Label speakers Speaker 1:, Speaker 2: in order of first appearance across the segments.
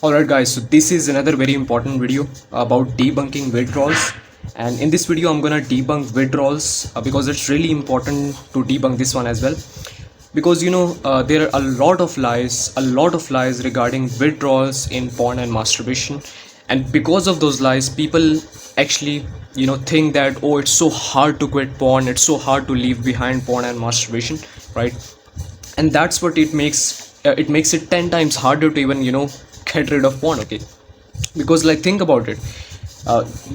Speaker 1: Alright guys, so this is another very important video about debunking withdrawals, and in this video I'm gonna debunk withdrawals because it's really important to debunk this one as well, because there are a lot of lies regarding withdrawals in porn and masturbation. And because of those lies, people actually think that, oh, it's so hard to quit porn, it's so hard to leave behind porn and masturbation, right? And that's what it makes it 10 times harder to even get rid of porn. Okay, because like, think about it.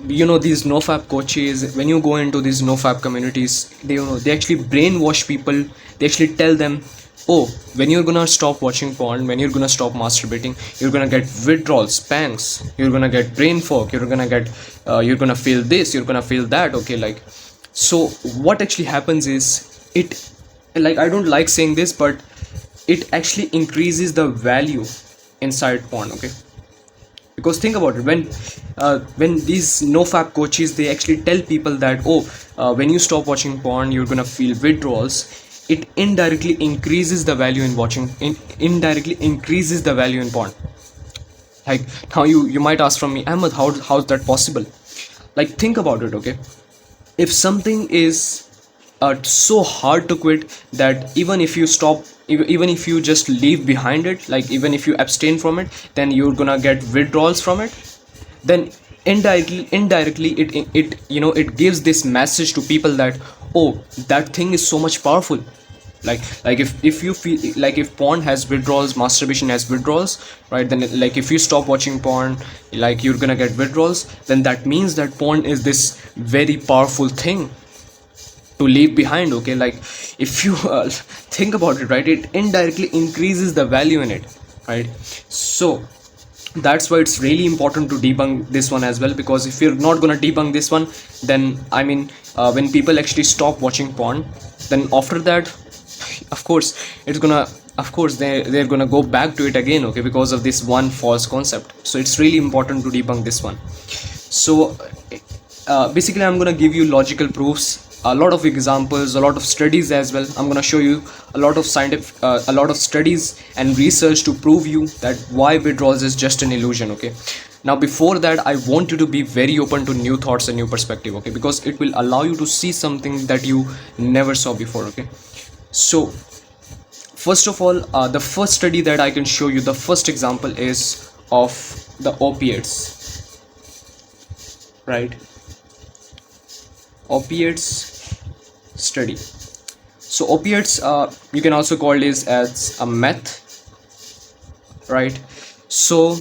Speaker 1: These NoFap coaches, when you go into these NoFap communities, they actually brainwash people. They actually tell them, oh, when you're gonna stop watching porn, when you're gonna stop masturbating, you're gonna get withdrawals, pangs, you're gonna get brain fog, you're gonna feel this, you're gonna feel that. Okay, like, so what actually happens is, it, like, I don't like saying this, but it actually increases the value inside porn. Okay, because think about it, when these NoFap coaches, they actually tell people that, oh, when you stop watching porn, you're gonna feel withdrawals. It indirectly increases the value in watching, indirectly increases the value in porn. Like, now you might ask from me, Ahmed, how's that possible? Like, think about it. Okay, if something is so hard to quit that even if you stop, even if you just leave behind it, like even if you abstain from it, then you're gonna get withdrawals from it, then indirectly it gives this message to people that, oh, that thing is so much powerful. Like if you feel like, if porn has withdrawals, masturbation has withdrawals, right? Then, like, if you stop watching porn, like, you're gonna get withdrawals, then that means that porn is this very powerful thing to leave behind. Okay, like, if you think about it, right, it indirectly increases the value in it, right? So that's why it's really important to debunk this one as well, because if you're not gonna debunk this one, then I mean, when people actually stop watching porn, then after that, of course, they're gonna go back to it again. Okay, because of this one false concept. So it's really important to debunk this one. So basically, I'm gonna give you logical proofs, a lot of examples, a lot of studies as well. I'm gonna show you a lot of a lot of studies and research to prove you that why withdrawals is just an illusion. Okay, now before that, I want you to be very open to new thoughts and new perspective. Okay, because it will allow you to see something that you never saw before. Okay, so first of all, the first study that I can show you, the first example is of the opiates, right? Opiates study. So opiates, you can also call this as a meth, right? So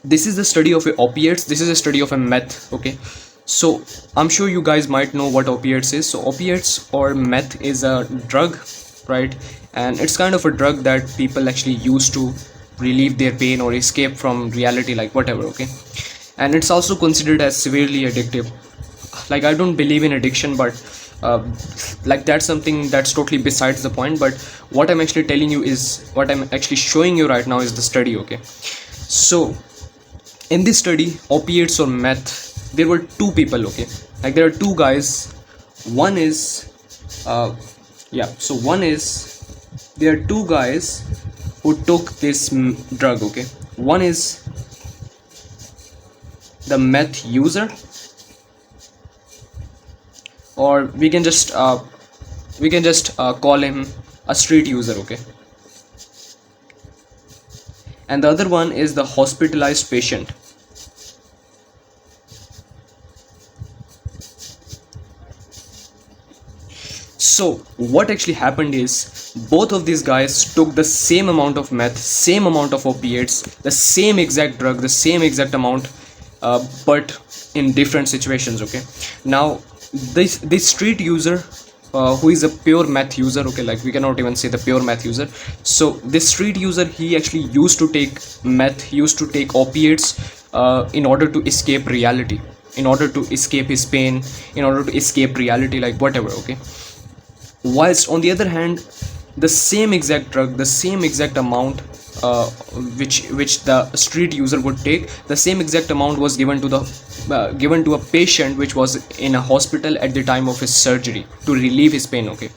Speaker 1: this is the study of opiates, this is a study of a meth. Okay, so I'm sure you guys might know what opiates is. So opiates or meth is a drug, right? And it's kind of a drug that people actually use to relieve their pain or escape from reality, like whatever. Okay, and it's also considered as severely addictive. Like, I don't believe in addiction, but like, that's something that's totally besides the point. But what I'm actually telling you is, what I'm actually showing you right now is the study. Okay, so in this study, opiates or meth, there were two people. Okay, like, there are two guys. One is there are two guys who took this drug. Okay, one is the meth user, or we can just call him a street user. Okay, and the other one is the hospitalized patient. So what actually happened is, both of these guys took the same amount of meth, same amount of opiates, the same exact drug, the same exact amount, but in different situations. Okay, now this street user, who is a pure meth user, okay, like, we cannot even say the pure meth user. So this street user, he actually used to take meth, used to take opiates, in order to escape reality, in order to escape his pain, in order to escape reality, like whatever. Okay, whilst on the other hand, the same exact drug, the same exact amount, which the street user would take, the same exact amount was given to a patient which was in a hospital at the time of his surgery to relieve his pain. Okay,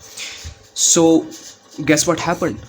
Speaker 1: so guess what happened?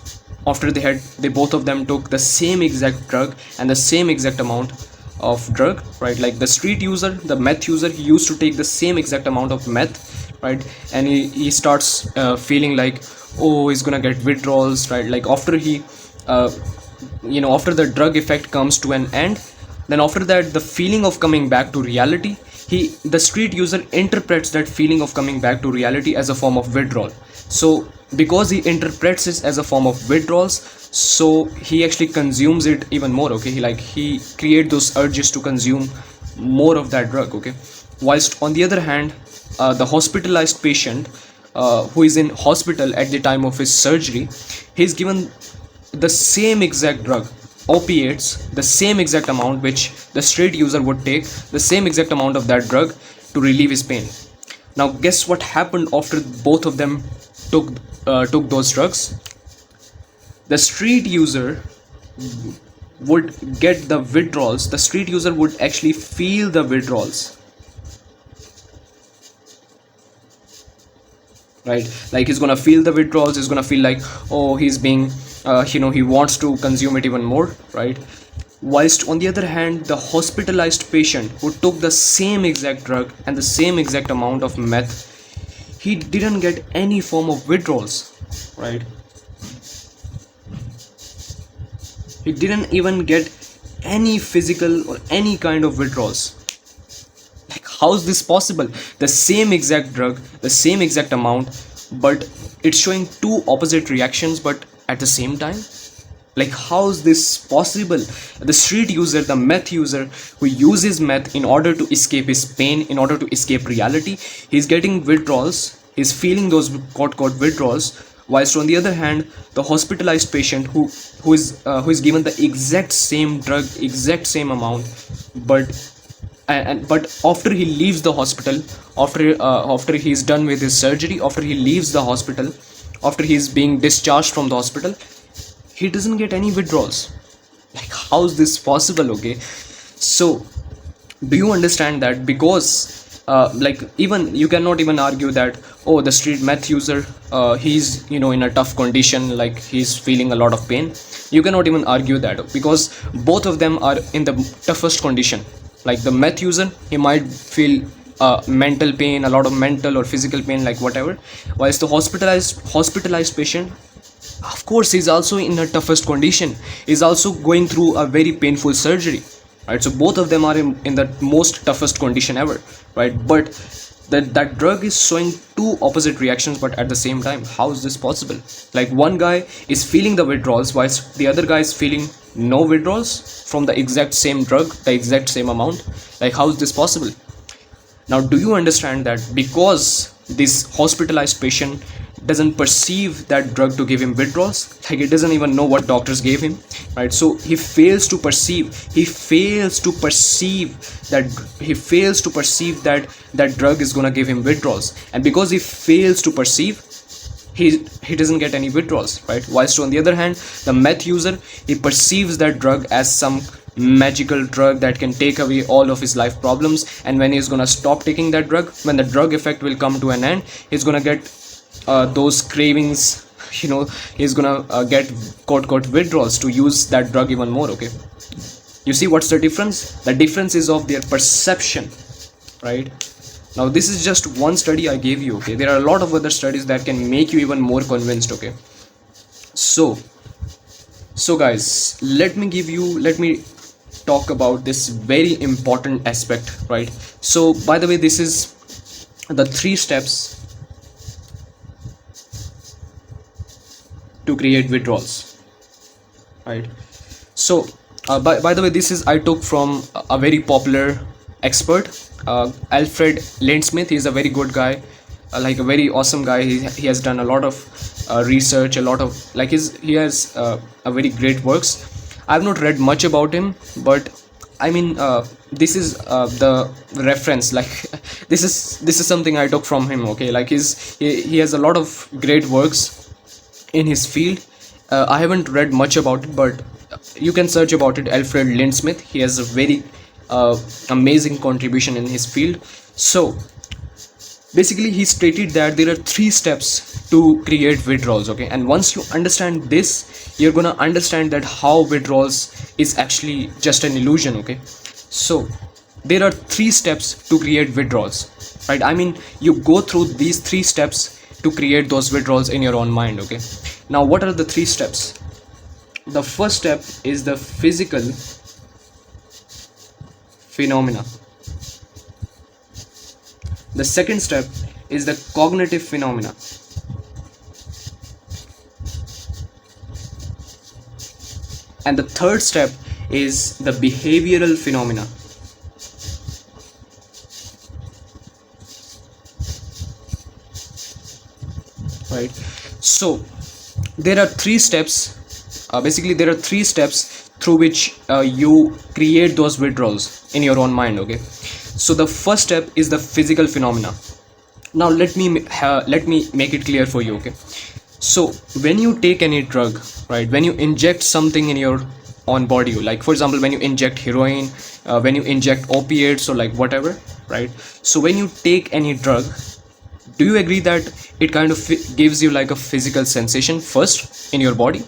Speaker 1: after they both of them took the same exact drug and the same exact amount of drug, right? Like the street user, the meth user, he used to take the same exact amount of meth, right? And he starts feeling like, oh, he's gonna get withdrawals, right? Like after he after the drug effect comes to an end, then after that the feeling of coming back to reality, the street user interprets that feeling of coming back to reality as a form of withdrawal. So because he interprets it as a form of withdrawals, so he actually consumes it even more, okay? He create those urges to consume more of that drug, okay? Whilst on the other hand, the hospitalized patient who is in hospital at the time of his surgery, he's given the same exact drug, opiates, the same exact amount which the street user would take, the same exact amount of that drug to relieve his pain. Now guess what happened after both of them took those drugs? The street user would get the withdrawals. The street user would actually feel the withdrawals, right? Like he's gonna feel the withdrawals. He's gonna feel like, oh, he's being he wants to consume it even more, right? Whilst on the other hand, the hospitalized patient who took the same exact drug and the same exact amount of meth, he didn't get any form of withdrawals, right? He didn't even get any physical or any kind of withdrawals. Like, how's this possible? The same exact drug, the same exact amount, but it's showing two opposite reactions but at the same time. Like, how's this possible? The street user, the meth user who uses meth in order to escape his pain, in order to escape reality, he's getting withdrawals, he's feeling those quote withdrawals. Whilst on the other hand, the hospitalized patient who is given the exact same drug, exact same amount, but after he leaves the hospital, after he's done with his surgery, after he leaves the hospital, after he's being discharged from the hospital, he doesn't get any withdrawals. Like, how's this possible? Okay, so do you understand that? Because like, even you cannot even argue that, oh, the street meth user, he's in a tough condition, like he's feeling a lot of pain. You cannot even argue that, because both of them are in the toughest condition. Like the meth user, he might feel mental pain, a lot of mental or physical pain, like whatever, whilst the hospitalized patient, of course, he's also in a toughest condition. He's also going through a very painful surgery, right? So both of them are in the most toughest condition ever, right? But that drug is showing two opposite reactions but at the same time. How is this possible? Like, one guy is feeling the withdrawals whilst the other guy is feeling no withdrawals from the exact same drug, the exact same amount. Like, how is this possible? Now, do you understand that because this hospitalized patient doesn't perceive that drug to give him withdrawals, like he doesn't even know what doctors gave him, right? So he fails to perceive that that drug is gonna give him withdrawals, and because he fails to perceive, he doesn't get any withdrawals, right? Whilst on the other hand, the meth user, he perceives that drug as some magical drug that can take away all of his life problems, and when he's gonna stop taking that drug, when the drug effect will come to an end, he's gonna get those cravings, he's gonna get quote withdrawals to use that drug even more. Okay, you see what's the difference? The difference is of their perception, right? Now, this is just one study I gave you, okay? There are a lot of other studies that can make you even more convinced, okay? So guys, let me talk about this very important aspect, right? So by the way, this is the 3 steps to create withdrawals, right? So by the way, this is I took from a very popular expert, Alfred Lindsmith. He's a very good guy, like a very awesome guy. He has done a lot of research, a lot of, like, he has a very great works. I've not read much about him, but I mean, this is the reference, like this is something I took from him, okay? Like, he has a lot of great works in his field. I haven't read much about it, but you can search about it. Alfred Lindsmith, he has a very amazing contribution in his field. So Basically he stated that there are 3 steps to create withdrawals, okay, and once you understand this, you're gonna understand that how withdrawals is actually just an illusion, okay. So there are 3 steps to create withdrawals, right? I mean, you go through these 3 steps to create those withdrawals in your own mind, okay. Now what are the 3 steps? The first step is the physical phenomena. The second step is the cognitive phenomena. And the third step is the behavioral phenomena. Right? So there are 3 steps. Basically, there are 3 steps through which you create those withdrawals in your own mind, okay. So the first step is the physical phenomena. Now let me make it clear for you, okay. So when you take any drug, right, when you inject something in your own body, like for example when you inject heroin, when you inject opiates or like whatever, right, so when you take any drug, do you agree that it kind of gives you like a physical sensation first in your body?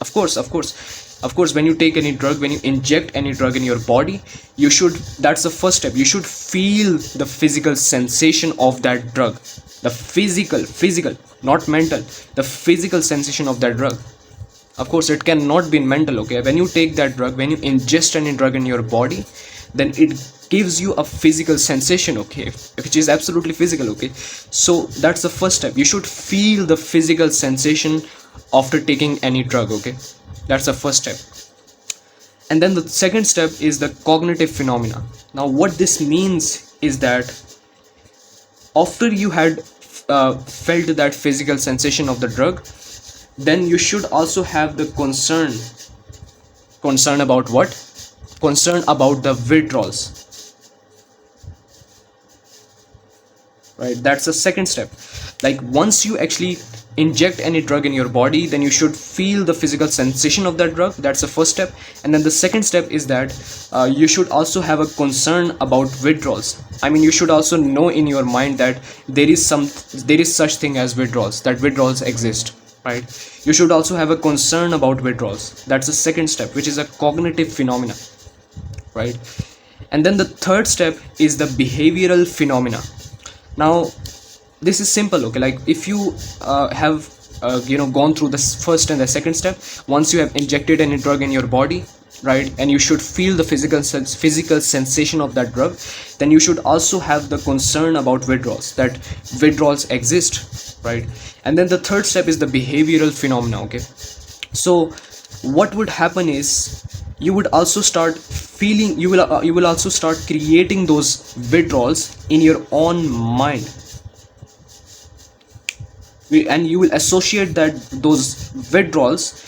Speaker 1: Of course, when you take any drug, when you inject any drug in your body, you should, that's the first step, you should feel the physical sensation of that drug. The physical, not mental, the physical sensation of that drug. Of course it cannot be mental, okay. When you take that drug, when you ingest any drug in your body, then it gives you a physical sensation, okay, which is absolutely physical, okay. So that's the first step, you should feel the physical sensation after taking any drug, okay. That's the first step. And then the second step is the cognitive phenomena. Now what this means is that after you had felt that physical sensation of the drug, then you should also have the concern about what? Concern about the withdrawals, right? That's the second step. Like once you actually inject any drug in your body, then you should feel the physical sensation of that drug. That's the first step. And then the second step is that you should also have a concern about withdrawals. I mean, you should also know in your mind that there is such thing as withdrawals, that withdrawals exist, right? You should also have a concern about withdrawals. That's the second step, which is a cognitive phenomena, right? And then the third step is the behavioral phenomena. Now this is simple, okay. Like if you have gone through the first and the second step, once you have injected any drug in your body, right, and you should feel the physical sensation of that drug, then you should also have the concern about withdrawals, that withdrawals exist, right? And then the third step is the behavioral phenomena, okay. So what would happen is you would also start feeling, you will also start creating those withdrawals in your own mind, and you will associate those withdrawals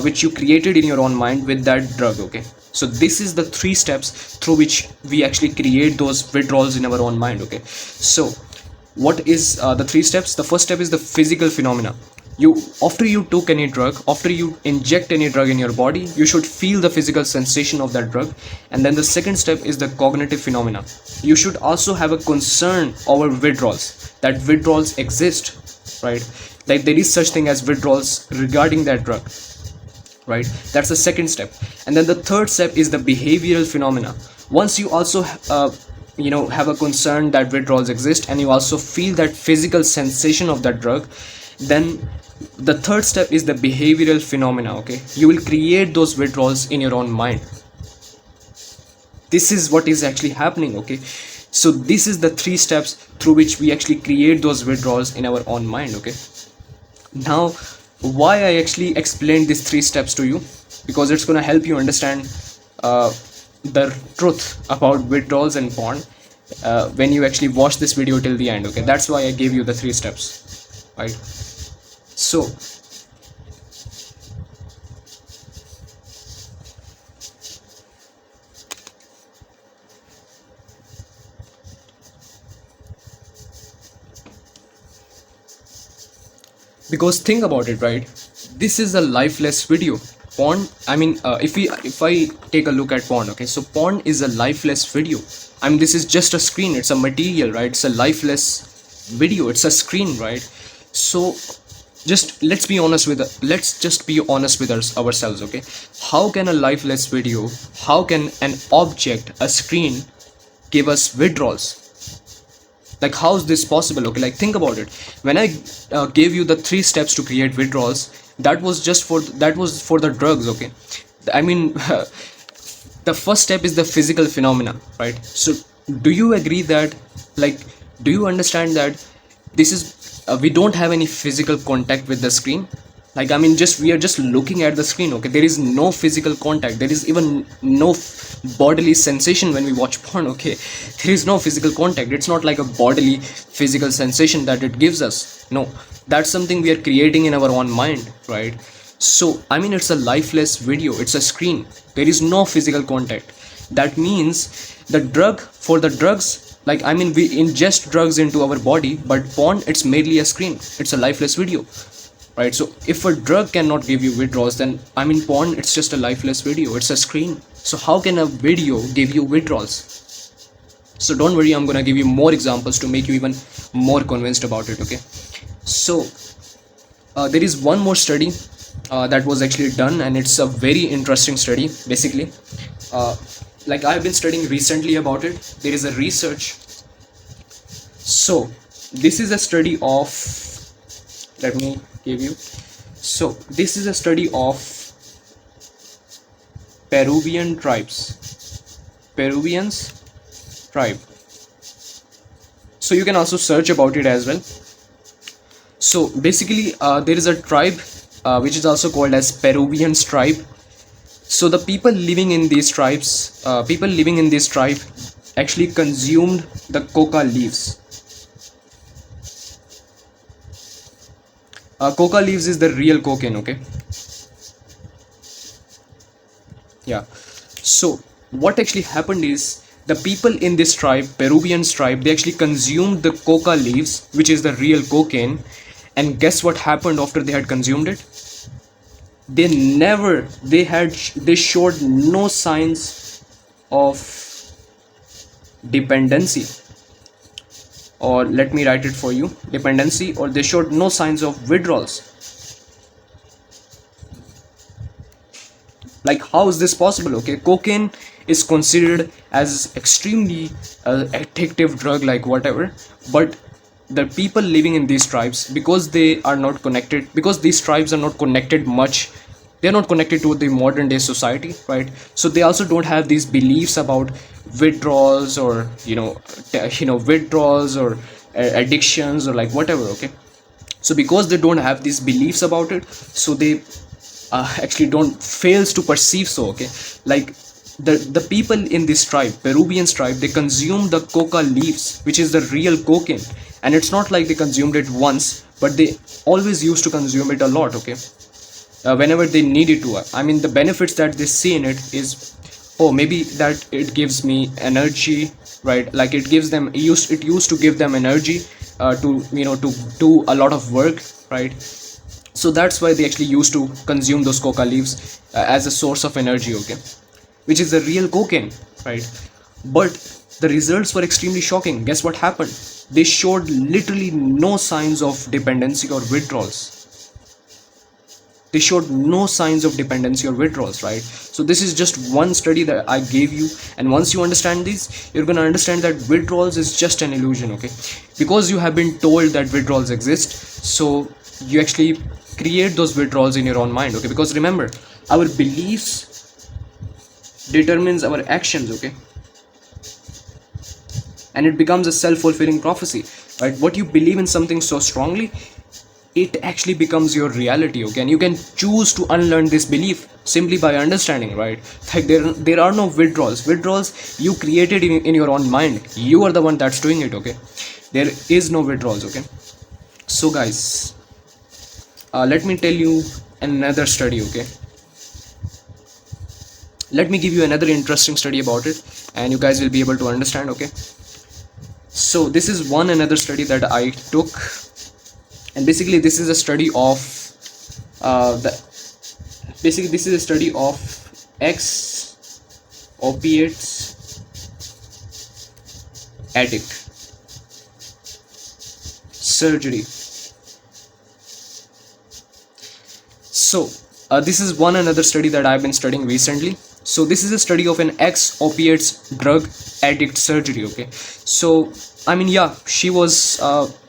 Speaker 1: which you created in your own mind with that drug, okay. So this is the 3 steps through which we actually create those withdrawals in our own mind, okay. So what is the 3 steps? The first step is the physical phenomena. After you took any drug, after you inject any drug in your body, you should feel the physical sensation of that drug. And then the second step is the cognitive phenomena. You should also have a concern over withdrawals, that withdrawals exist, right? Like there is such thing as withdrawals regarding that drug, right? That's the second step. And then the third step is the behavioral phenomena. Once you also have a concern that withdrawals exist, and you also feel that physical sensation of that drug, then the third step is the behavioral phenomena, okay. You will create those withdrawals in your own mind. This is what is actually happening, okay. So this is the 3 steps through which we actually create those withdrawals in our own mind, okay. Now why I actually explained these 3 steps to you, because it's going to help you understand the truth about withdrawals and porn when you actually watch this video till the end, okay. That's why I gave you the 3 steps, right? So because think about it, right? This is a lifeless video. Porn, I mean, if I take a look at porn, okay, so porn is a lifeless video. I mean, this is just a screen, it's a material, right? It's a lifeless video, it's a screen, right? So just let's be honest with ourselves, okay? How can a lifeless video, how can an object, a screen, give us withdrawals? Like, how is this possible? Okay, like, think about it. When I gave you the 3 steps to create withdrawals, that was for the drugs, okay? I mean, the first step is the physical phenomena, right? So do you agree that, like, do you understand that this is we don't have any physical contact with the screen? Like, I mean, just we are just looking at the screen, okay? There is no physical contact, there is even no bodily sensation when we watch porn, okay? There is no physical contact. It's not like a bodily physical sensation that it gives us. No, that's something we are creating in our own mind, right? So I mean, it's a lifeless video, it's a screen, there is no physical contact. That means the drugs, like, I mean, we ingest drugs into our body, but porn, it's merely a screen, it's a lifeless video, right? So if a drug cannot give you withdrawals, then I mean, porn, it's just a lifeless video, it's a screen. So how can a video give you withdrawals? So don't worry, I'm gonna give you more examples to make you even more convinced about it, okay? So there is one more study that was actually done, and it's a very interesting study. Basically, like, I've been studying recently about it. There is a research. So this is a study of, let me give you. So this is a study of Peruvians tribe. So you can also search about it as well. So basically, there is a tribe which is also called as Peruvians tribe. So the people living in these tribes, actually consumed the coca leaves. Coca leaves is the real cocaine, okay? Yeah. So what actually happened is, the people in this tribe, Peruvians tribe, they actually consumed the coca leaves, which is the real cocaine. And guess what happened after they had consumed it? They showed no signs of dependency, or let me write it for you, dependency, or they showed no signs of withdrawals. Like, how is this possible? Okay, cocaine is considered as extremely addictive drug, like whatever, but the people living in these tribes, because they are not connected, because these tribes are not connected much, they're not connected to the modern day society, right? So they also don't have these beliefs about withdrawals, or withdrawals, or addictions, or like whatever, okay? So because they don't have these beliefs about it, so they actually don't fails to perceive so, okay? Like, the people in this tribe, Peruvians tribe, they consume the coca leaves, which is the real cocaine. And it's not like they consumed it once, but they always used to consume it a lot, okay? Whenever they needed to. I mean, the benefits that they see in it is, oh, maybe that it gives me energy, right? Like, it used to give them energy to do a lot of work, right? So that's why they actually used to consume those coca leaves as a source of energy, okay? Which is the real cocaine, right? But the results were extremely shocking. Guess what happened? They showed literally no signs of dependency or withdrawals. They showed no signs of dependency or withdrawals, right? So this is just one study that I gave you, and once you understand this, you're gonna understand that withdrawals is just an illusion, okay? Because you have been told that withdrawals exist, so you actually create those withdrawals in your own mind, okay? Because remember, our beliefs determines our actions, okay? And it becomes a self-fulfilling prophecy, right? What you believe in something so strongly, it actually becomes your reality, okay? And you can choose to unlearn this belief simply by understanding, right? Like, there are no withdrawals you created in your own mind. You are the one that's doing it, okay? There is no withdrawals, okay? So guys, let me tell you another study, okay? Let me give you another interesting study about it, and you guys will be able to understand, okay? So this is another study that I took, and basically this is a study of ex opiates addict. surgery. So this is one another study that I've been studying recently. So this is a study of an ex-opiates drug addict surgery. Okay, so I mean, yeah, she was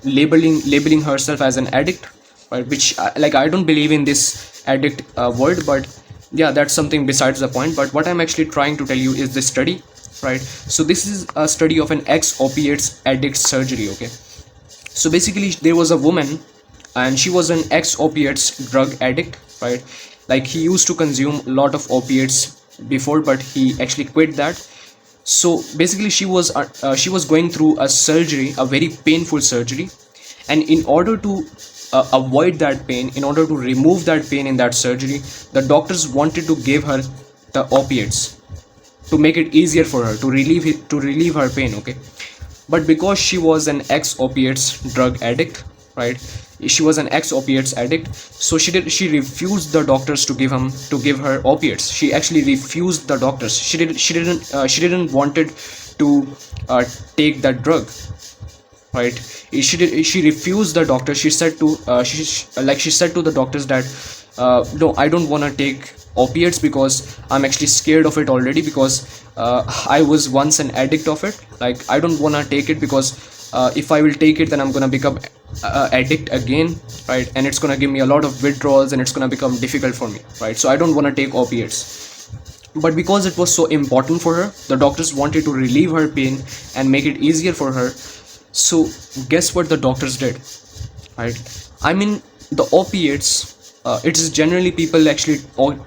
Speaker 1: labeling herself as an addict, right? Which like, I don't believe in this addict word, but yeah, that's something besides the point. But what I'm actually trying to tell you is this study, right? So this is a study of an ex-opiates addict surgery. Okay, so basically there was a woman, and she was an ex-opiates drug addict, right? Like, he used to consume a lot of opiates before, but he actually quit that. So basically she was going through a surgery, a very painful surgery, and in order to avoid that pain, in order to remove that pain in that surgery, the doctors wanted to give her the opiates to make it easier for her to relieve her pain. Okay, but because she was an ex-opiates drug addict, right? She was an ex-opiates addict, so she refused the doctors to give her opiates. She actually refused the doctors. She didn't wanted to take that drug, right? She refused the doctor. She said to she said to the doctors that no, I don't want to take opiates because I'm actually scared of it already, because I was once an addict of it. Like, I don't want to take it because if I will take it, then I'm gonna become addict again, right? And it's gonna give me a lot of withdrawals, and it's gonna become difficult for me, right? So I don't want to take opiates. But because it was so important for her, the doctors wanted to relieve her pain and make it easier for her. So guess what the doctors did, right? I mean, the opiates, it is generally people actually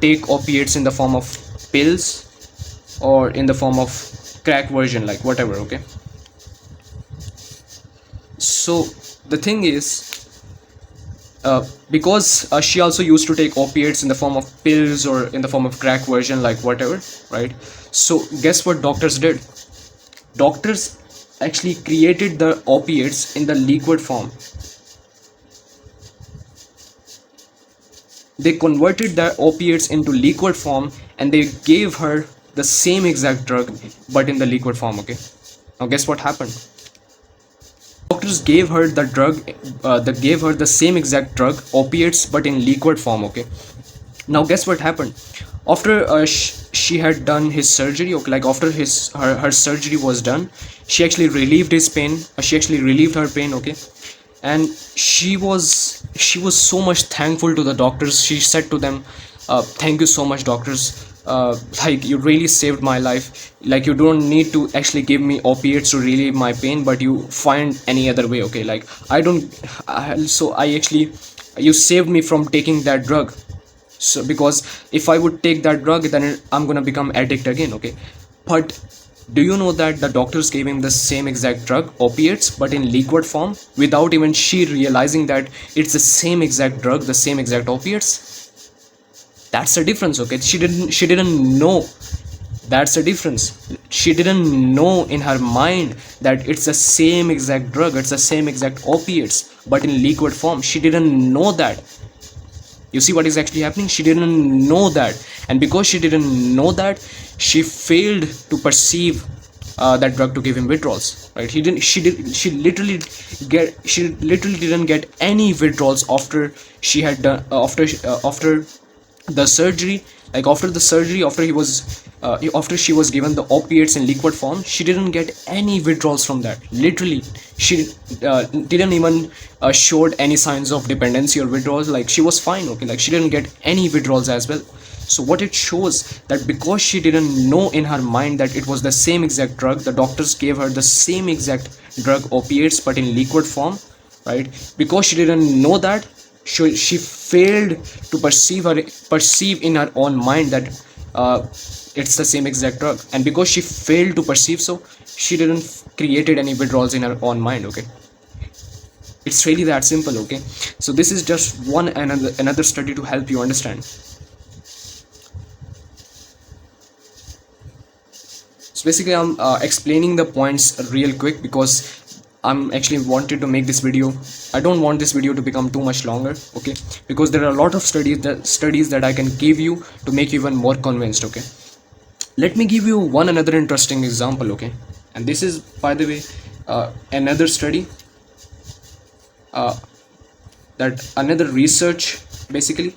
Speaker 1: take opiates in the form of pills or in the form of crack version, like whatever. Okay, so the thing is, because she also used to take opiates in the form of pills or in the form of crack version, like whatever, right? So guess what doctors did? Doctors actually created the opiates in the liquid form. They converted the opiates into liquid form, and they gave her the same exact drug, but in the liquid form. Okay, now guess what happened? Doctors gave her the drug, they gave her the same exact drug, opiates, but in liquid form. Okay, now guess what happened? After she had done his surgery, okay, like after her surgery was done, she actually relieved his pain. She actually relieved her pain. Okay, and she was so much thankful to the doctors. She said to them, thank you so much, doctors. Like, you really saved my life. Like, you don't need to actually give me opiates to relieve my pain, but you find any other way. Okay, like, you saved me from taking that drug. So because if I would take that drug, then I'm gonna become addict again. Okay, but do you know that the doctors gave him the same exact drug, opiates, but in liquid form, without even she realizing that it's the same exact drug, the same exact opiates? That's the difference. Okay, she didn't know. That's the difference. She didn't know in her mind that it's the same exact drug, it's the same exact opiates, but in liquid form. She didn't know that. You see what is actually happening? She didn't know that, and because she didn't know that, she failed to perceive that drug to give him withdrawals, right? She literally didn't get any withdrawals after she had done after the surgery. Like, after the surgery, after she was given the opiates in liquid form, she didn't get any withdrawals from that. Literally, she didn't even showed any signs of dependency or withdrawals. Like, she was fine. Okay, like, she didn't get any withdrawals as well. So what it shows, that because she didn't know in her mind that it was the same exact drug, the doctors gave her the same exact drug, opiates, but in liquid form, right? Because she didn't know that, she failed to perceive in her own mind that it's the same exact drug. And because she failed to perceive, so she didn't created any withdrawals in her own mind. Okay, it's really that simple. Okay, so this is just another study to help you understand. So basically, I'm explaining the points real quick because I'm actually wanted to make this video. I don't want this video to become too much longer. Okay, because there are a lot of studies that I can give you to make you even more convinced. Okay, let me give you another interesting example. Okay, and this is, by the way, another study. uh, that another research basically.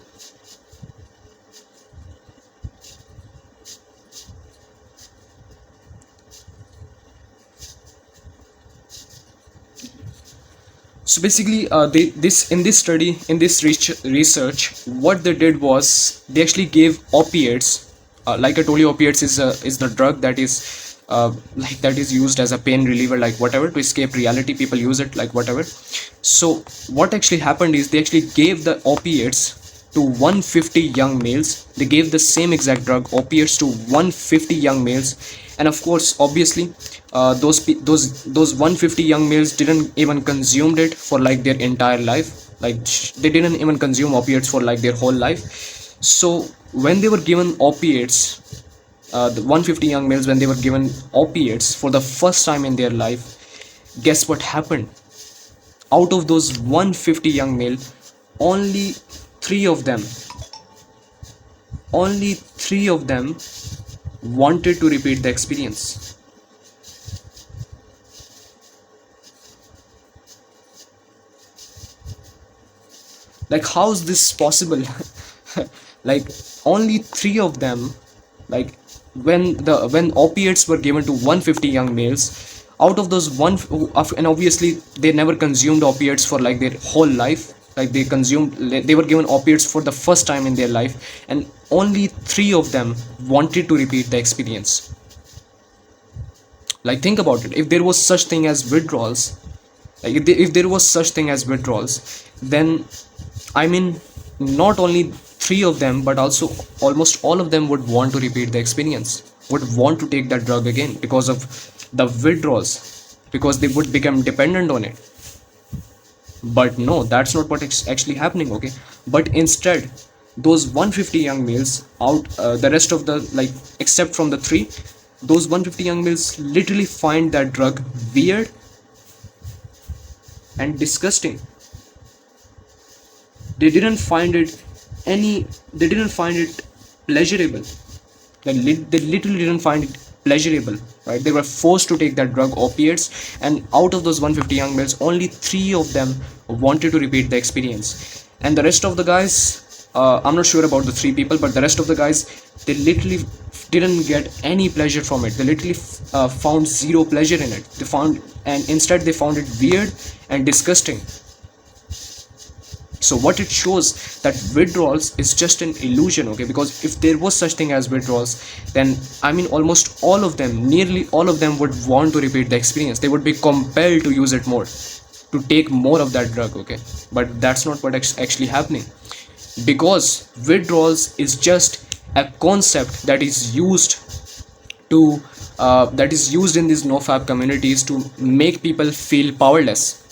Speaker 1: So basically, in this study, in this research, what they did was they actually gave opiates. Like I told you, opiates is the drug that is like that is used as a pain reliever, like whatever, to escape reality. People use it like whatever. So what actually happened is they actually gave the opiates to 150 young males. They gave the same exact drug, opiates, to 150 young males, and of course, obviously, those 150 young males didn't even consumed it for like their entire life. Like they didn't even consume opiates for like their whole life. So when they were given opiates, the 150 young males, when they were given opiates for the first time in their life, guess what happened? Out of those 150 young males, only three of them only three of them wanted to repeat the experience. Like, how is this possible? Like, only three of them, like, when opiates were given to 150 young males, out of those and obviously they never consumed opiates for like their whole life. Like they were given opiates for the first time in their life, and only three of them wanted to repeat the experience. Like, think about it. If there was such thing as withdrawals, like if there was such thing as withdrawals, then I mean, not only three of them, but also almost all of them would want to repeat the experience, would want to take that drug again because of the withdrawals, because they would become dependent on it. But no, that's not what is actually happening, okay? But instead, those 150 young males the rest of the, like, except from the three, those 150 young males literally find that drug weird and disgusting. They didn't find it pleasurable. They literally didn't find it pleasurable, right? They were forced to take that drug, opiates, and out of those 150 young males, only three of them wanted to repeat the experience. And the rest of the guys, I'm not sure about the three people, but the rest of the guys, they literally didn't get any pleasure from it. They literally found zero pleasure in it. And instead they found it weird and disgusting. So what it shows, that withdrawals is just an illusion, okay? Because if there was such thing as withdrawals, then I mean, almost all of them, nearly all of them, would want to repeat the experience. They would be compelled to use it more, to take more of that drug, okay? But that's not what's actually happening, because withdrawals is just a concept that is used to that is used in these NoFap communities to make people feel powerless.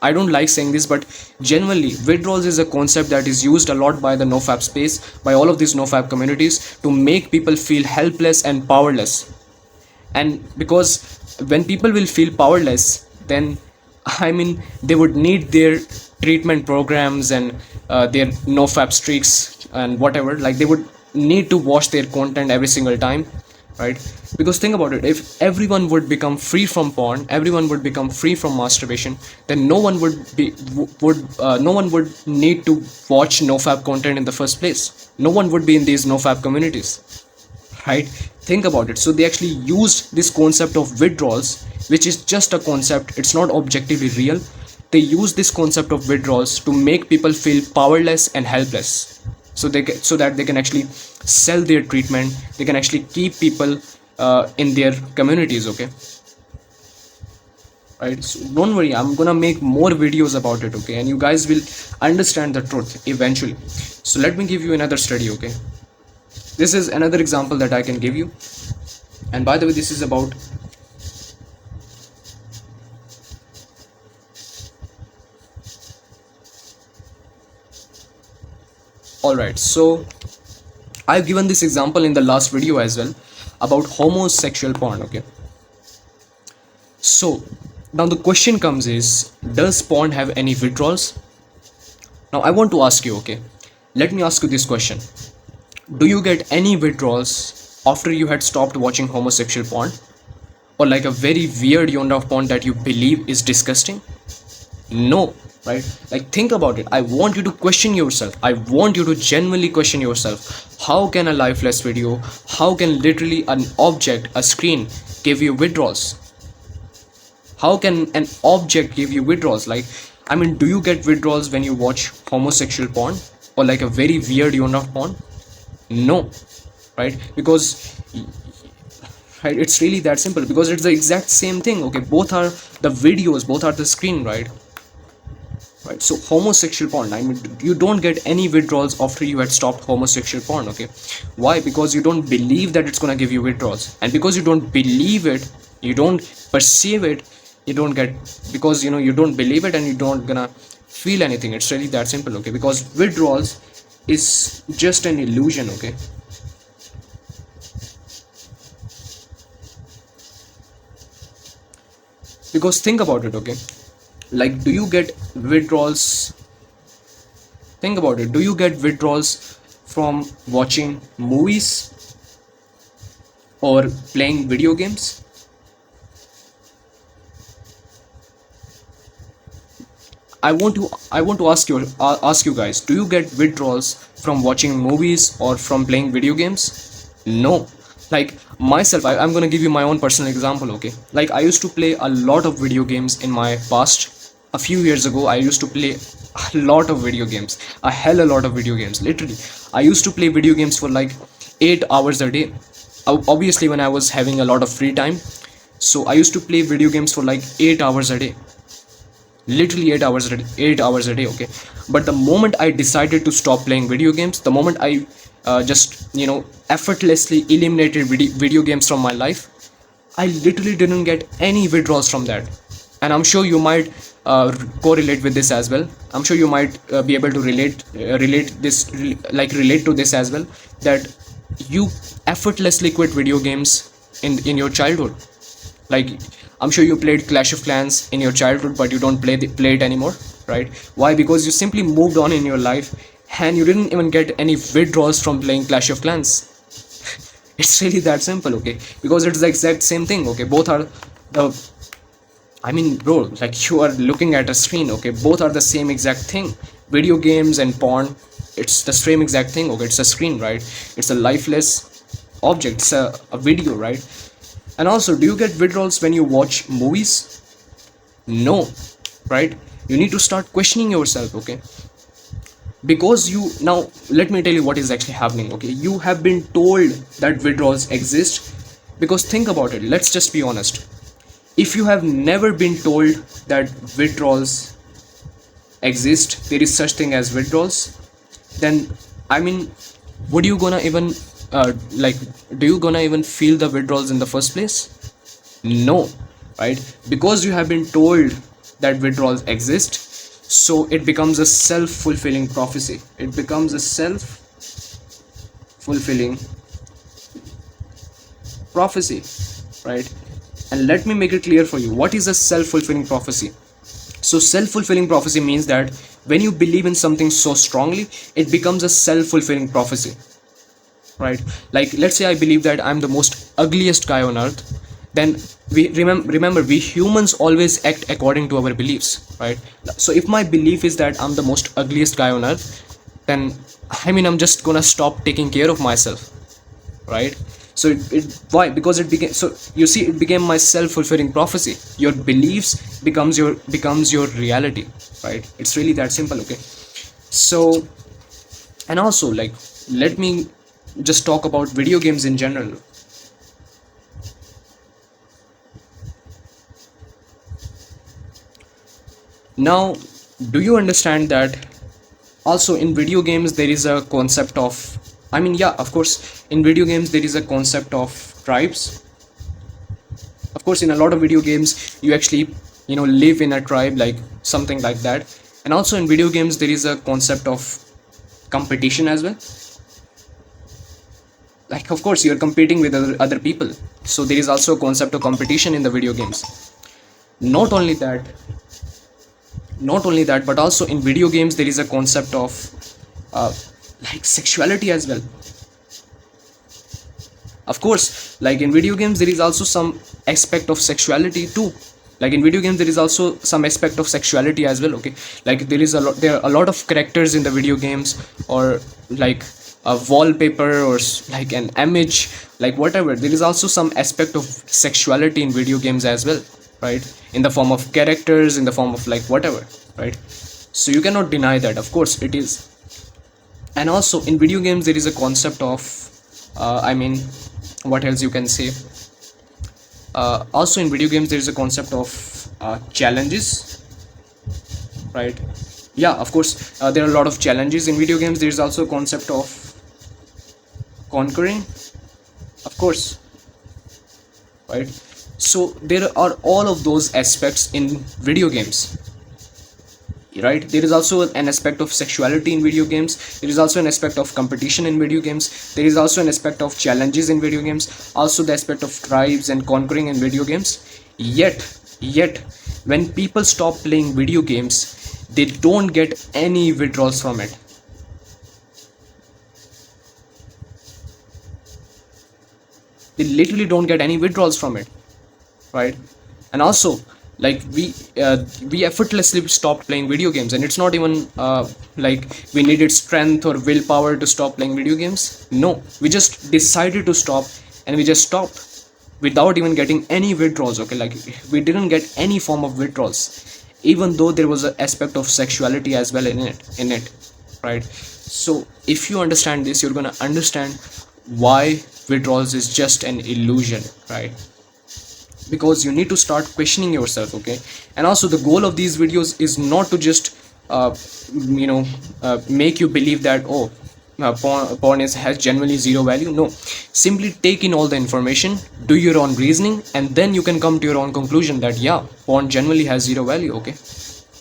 Speaker 1: I don't like saying this, but genuinely, withdrawals is a concept that is used a lot by the NoFap space, by all of these NoFap communities, to make people feel helpless and powerless. And because when people will feel powerless, then I mean, they would need their treatment programs and their NoFap streaks and whatever. Like, they would need to watch their content every single time, right? Because think about it, if everyone would become free from porn, everyone would become free from masturbation, then no one would need to watch NoFap content in the first place. No one would be in these NoFap communities, right? Think about it. So they actually used this concept of withdrawals, which is just a concept, it's not objectively real. They use this concept of withdrawals to make people feel powerless and helpless, so that they can actually sell their treatment. They can actually keep people in their communities, okay? Right? So don't worry, I'm gonna make more videos about it, okay? And you guys will understand the truth eventually. So let me give you another study, okay? This is another example that I can give you. And by the way, this is about alright, so I've given this example in the last video as well about homosexual porn, okay? So now the question comes is, does porn have any withdrawals? Now I want to ask you, okay, let me ask you this question. Do you get any withdrawals after you had stopped watching homosexual porn, or like a very weird genre of porn that you believe is disgusting? No, right? Like, think about it. I want you to question yourself. I want you to genuinely question yourself. How can a lifeless video, how can literally an object, a screen, give you withdrawals? How can an object give you withdrawals? Like, I mean, do you get withdrawals when you watch homosexual porn or like a very weird unit of porn? No, right? Because, right, it's really that simple, because it's the exact same thing. Okay, both are the videos, both are the screen, right? Right, so homosexual porn, I mean, you don't get any withdrawals after you had stopped homosexual porn. Okay, why? Because you don't believe that it's gonna give you withdrawals, and because you don't believe it, you don't perceive it, you don't get, because you don't believe it and you don't gonna feel anything. It's really that simple. Okay, because withdrawals is just an illusion. Okay, because think about it. Okay, like, do you get withdrawals? Think about it. Do you get withdrawals from watching movies or playing video games? I want to ask you guys, do you get withdrawals from watching movies or from playing video games? No. Like myself, I'm gonna give you my own personal example. Okay, like, I used to play a lot of video games in my past. A few years ago, I used to play a lot of video games, a hell a lot of video games. Literally, I used to play video games for like 8 hours a day. Obviously, when I was having a lot of free time, so I used to play video games for like 8 hours a day. Literally 8 hours a day. Okay, but the moment I decided to stop playing video games, the moment I just effortlessly eliminated video games from my life, I literally didn't get any withdrawals from that. And I'm sure you might correlate with this as well. I'm sure you might be able to relate to this as well, that you effortlessly quit video games in your childhood. Like, I'm sure you played Clash of Clans in your childhood, but you don't play it anymore, right? Why? Because you simply moved on in your life and you didn't even get any withdrawals from playing Clash of Clans. It's really that simple. Okay, because it's the exact same thing. Okay, both are the, I mean, bro, like, you are looking at a screen. Okay, both are the same exact thing. Video games and porn, it's the same exact thing. Okay, it's a screen, right? It's a lifeless object. It's a video, right? And also, do you get withdrawals when you watch movies? No, right? You need to start questioning yourself. Okay, because now let me tell you what is actually happening. Okay, you have been told that withdrawals exist, because think about it. Let's just be honest. If you have never been told that withdrawals exist, there is such thing as withdrawals, then, I mean, would you gonna even like, do you gonna even feel the withdrawals in the first place? No, right? Because you have been told that withdrawals exist, so it becomes a self-fulfilling prophecy. It becomes a self-fulfilling prophecy, right? And let me make it clear for you, what is a self-fulfilling prophecy? So self-fulfilling prophecy means that when you believe in something so strongly, it becomes a self-fulfilling prophecy, right? Like, let's say I believe that I'm the most ugliest guy on earth, then we remember we humans always act according to our beliefs, right? So if my belief is that I'm the most ugliest guy on earth, then, I mean, I'm just gonna stop taking care of myself, right? So why? Because it became, so you see, it became my self-fulfilling prophecy. Your beliefs becomes your reality, right? It's really that simple. Okay, so, and also, like, let me just talk about video games in general. Now, do you understand that also in video games there is a concept of, I mean, yeah, of course, in video games there is a concept of tribes. Of course, in a lot of video games you actually live in a tribe, like something like that. And also in video games there is a concept of competition as well. Like, of course, you're competing with other people, so there is also a concept of competition in the video games. Not only that, but also in video games there is a concept of like sexuality as well. Of course, like in video games there is also some aspect of sexuality too. Like in video games there is also some aspect of sexuality as well, okay? Like there are a lot of characters in the video games, or like a wallpaper, or like an image, like whatever. There is also some aspect of sexuality in video games as well, right? In the form of characters, in the form of like whatever, right? So you cannot deny that, of course it is. And also in video games there is a concept of what else you can say, also in video games there is a concept of challenges, right? Yeah, of course, there are a lot of challenges in video games. There is also a concept of conquering, of course, right? So there are all of those aspects in video games, right? There is also an aspect of sexuality in video games. There is also an aspect of competition in video games. There is also an aspect of challenges in video games, also the aspect of tribes and conquering in video games. Yet when people stop playing video games, they don't get any withdrawals from it. They literally don't get any withdrawals from it, right? And also, like we effortlessly stopped playing video games, and it's not even like we needed strength or willpower to stop playing video games. No, we just decided to stop, and we just stopped without even getting any withdrawals, okay? Like we didn't get any form of withdrawals, even though there was an aspect of sexuality as well in it, right? So if you understand this, you're gonna understand why withdrawals is just an illusion, right? Because you need to start questioning yourself, okay? And also the goal of these videos is not to just make you believe that porn has genuinely zero value. No, simply take in all the information, do your own reasoning, and then you can come to your own conclusion that yeah, porn genuinely has zero value, okay?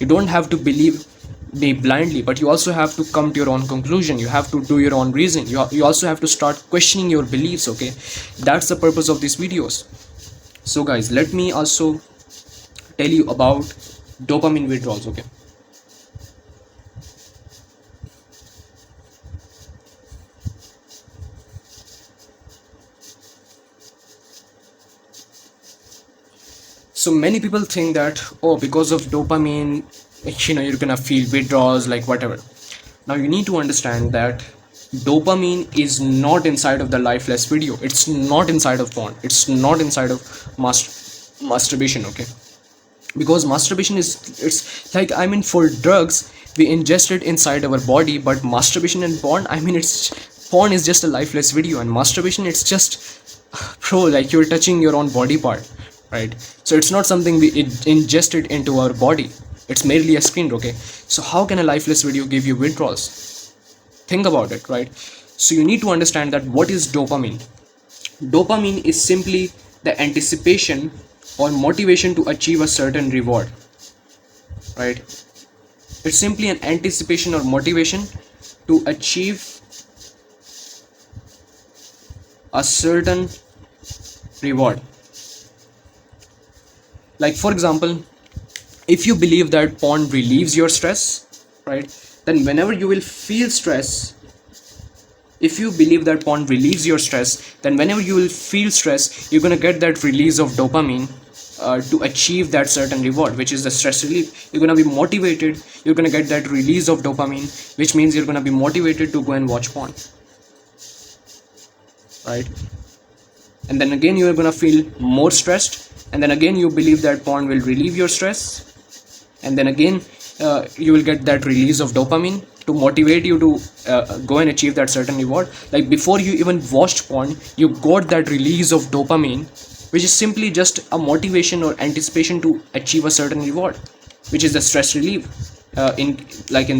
Speaker 1: You don't have to believe me blindly, but you also have to come to your own conclusion. You have to do your own reasoning. You also have to start questioning your beliefs, okay? That's the purpose of these videos. So guys, let me also tell you about dopamine withdrawals, okay? So many people think that, oh, because of dopamine, you're gonna feel withdrawals, like whatever. Now you need to understand that dopamine is not inside of the lifeless video. It's not inside of porn. It's not inside of masturbation, okay? Because masturbation it's like, for drugs we ingest it inside our body, but masturbation and porn, porn is just a lifeless video, and masturbation, it's just like you're touching your own body part, right? So it's not something we ingest it into our body. It's merely a screen, okay? So how can a lifeless video give you withdrawals? Think about it, right? So you need to understand that what is dopamine. Dopamine is simply the anticipation or motivation to achieve a certain reward, right? It's simply an anticipation or motivation to achieve a certain reward. Like for example, if you believe that porn relieves your stress, right, then whenever you will feel stress, if you believe that porn relieves your stress, then whenever you will feel stress, you're gonna get that release of dopamine to achieve that certain reward, which is the stress relief. You're gonna be motivated, you're gonna get that release of dopamine, which means you're gonna be motivated to go and watch porn, right? And then again you're gonna feel more stressed, and then again you believe that porn will relieve your stress, and then again you will get that release of dopamine to motivate you to go and achieve that certain reward. Like before you even watched porn, you got that release of dopamine, which is simply just a motivation or anticipation to achieve a certain reward, which is the stress relief. In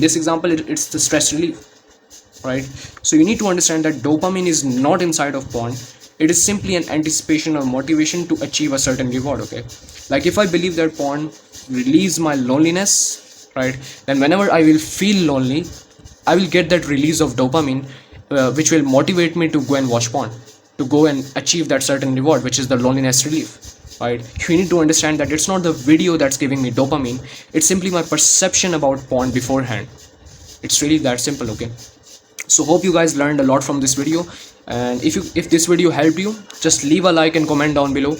Speaker 1: this example, it's the stress relief, right? So you need to understand that dopamine is not inside of porn. It is simply an anticipation or motivation to achieve a certain reward, okay? Like if I believe that porn relieves my loneliness, right, then whenever I will feel lonely, I will get that release of dopamine, which will motivate me to go and watch porn, to go and achieve that certain reward, which is the loneliness relief, right? You need to understand that it's not the video that's giving me dopamine, it's simply my perception about porn beforehand. It's really that simple, okay? So hope you guys learned a lot from this video, and if this video helped you, just leave a like and comment down below,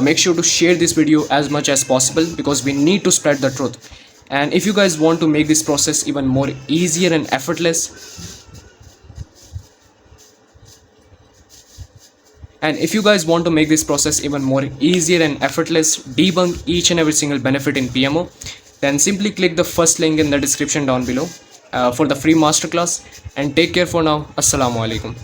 Speaker 1: Make sure to share this video as much as possible because we need to spread the truth. And if you guys want to make this process even more easier and effortless, debunk each and every single benefit in PMO, then simply click the first link in the description down below for the free masterclass. And take care for now. Assalamu alaikum.